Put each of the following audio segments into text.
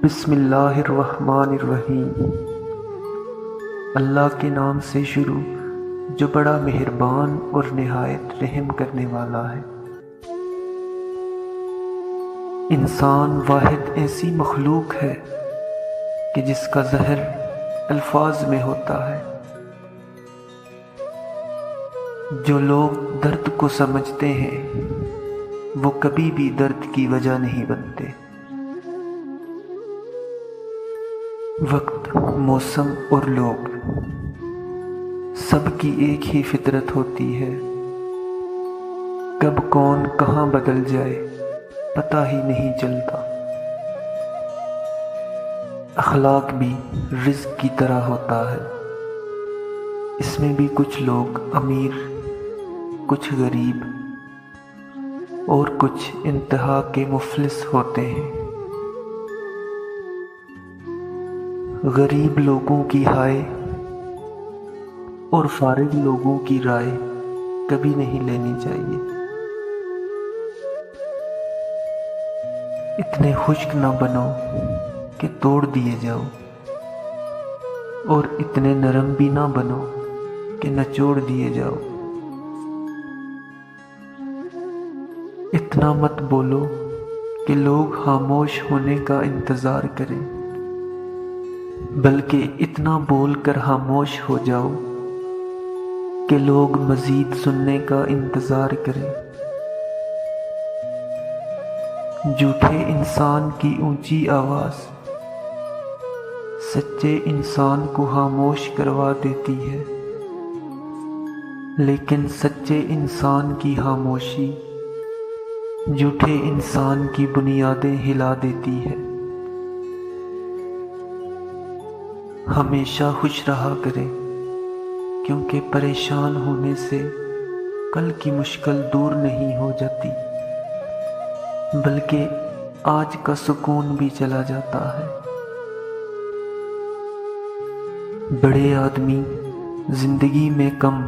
بسم اللہ الرحمن الرحیم۔ اللہ کے نام سے شروع جو بڑا مہربان اور نہایت رحم کرنے والا ہے۔ انسان واحد ایسی مخلوق ہے کہ جس کا زہر الفاظ میں ہوتا ہے۔ جو لوگ درد کو سمجھتے ہیں وہ کبھی بھی درد کی وجہ نہیں بنتے۔ وقت، موسم اور لوگ سب کی ایک ہی فطرت ہوتی ہے۔ کب کون کہاں بدل جائے پتہ ہی نہیں چلتا۔ اخلاق بھی رزق کی طرح ہوتا ہے، اس میں بھی کچھ لوگ امیر، کچھ غریب اور کچھ انتہا کے مفلس ہوتے ہیں۔ غریب لوگوں کی ہائے اور فارغ لوگوں کی رائے کبھی نہیں لینی چاہیے۔ اتنے خشک نہ بنو کہ توڑ دیے جاؤ، اور اتنے نرم بھی نہ بنو کہ نچوڑ دیے جاؤ۔ اتنا مت بولو کہ لوگ خاموش ہونے کا انتظار کریں، بلکہ اتنا بول کر خاموش ہو جاؤ کہ لوگ مزید سننے کا انتظار کریں۔ جھوٹے انسان کی اونچی آواز سچے انسان کو خاموش کروا دیتی ہے، لیکن سچے انسان کی خاموشی جھوٹے انسان کی بنیادیں ہلا دیتی ہے۔ ہمیشہ خوش رہا کریں، کیونکہ پریشان ہونے سے کل کی مشکل دور نہیں ہو جاتی، بلکہ آج کا سکون بھی چلا جاتا ہے۔ بڑے آدمی زندگی میں کم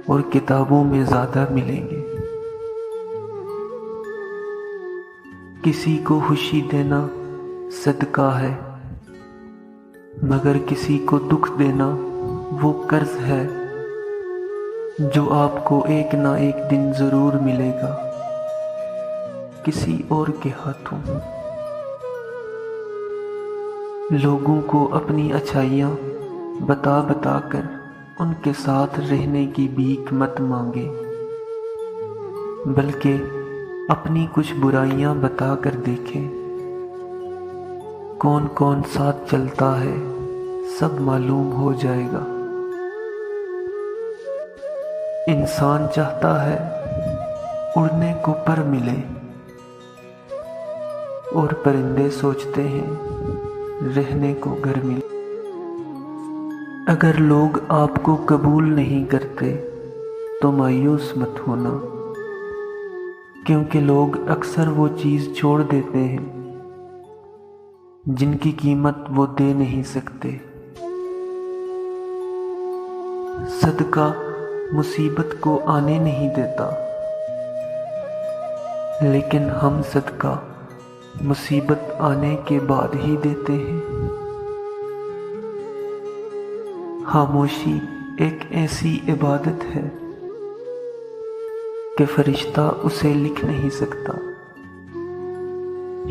اور کتابوں میں زیادہ ملیں گے۔ کسی کو خوشی دینا صدقہ ہے، مگر کسی کو دکھ دینا وہ قرض ہے جو آپ کو ایک نہ ایک دن ضرور ملے گا، کسی اور کے ہاتھوں۔ لوگوں کو اپنی اچھائیاں بتا بتا کر ان کے ساتھ رہنے کی بھیک مت مانگے، بلکہ اپنی کچھ برائیاں بتا کر دیکھیں۔ کون کون ساتھ چلتا ہے سب معلوم ہو جائے گا۔ انسان چاہتا ہے اڑنے کو پر ملے، اور پرندے سوچتے ہیں رہنے کو گھر ملے۔ اگر لوگ آپ کو قبول نہیں کرتے تو مایوس مت ہونا، کیونکہ لوگ اکثر وہ چیز چھوڑ دیتے ہیں جن کی قیمت وہ دے نہیں سکتے۔ صدقہ مصیبت کو آنے نہیں دیتا، لیکن ہم صدقہ مصیبت آنے کے بعد ہی دیتے ہیں۔ خاموشی ایک ایسی عبادت ہے کہ فرشتہ اسے لکھ نہیں سکتا،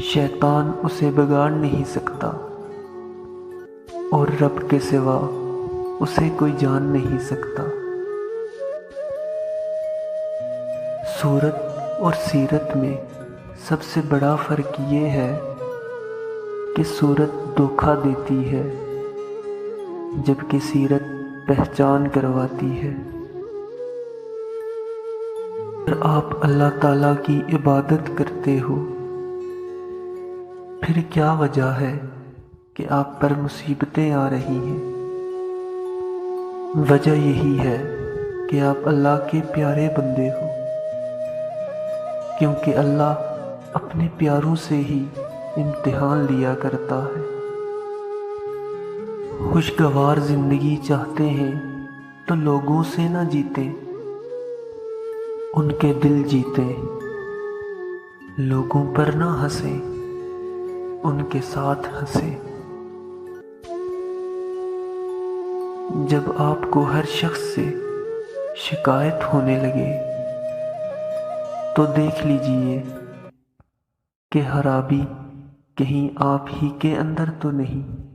شیطان اسے بگاڑ نہیں سکتا، اور رب کے سوا اسے کوئی جان نہیں سکتا۔ صورت اور سیرت میں سب سے بڑا فرق یہ ہے کہ صورت دھوکہ دیتی ہے جبکہ سیرت پہچان کرواتی ہے۔ اگر آپ اللہ تعالیٰ کی عبادت کرتے ہو، پھر کیا وجہ ہے کہ آپ پر مصیبتیں آ رہی ہیں؟ وجہ یہی ہے کہ آپ اللہ کے پیارے بندے ہو، کیونکہ اللہ اپنے پیاروں سے ہی امتحان لیا کرتا ہے۔ خوشگوار زندگی چاہتے ہیں تو لوگوں سے نہ جیتے، ان کے دل جیتے، لوگوں پر نہ ہنسیں، ان کے ساتھ ہنسے۔ جب آپ کو ہر شخص سے شکایت ہونے لگے تو دیکھ لیجئے کہ خرابی کہیں آپ ہی کے اندر تو نہیں۔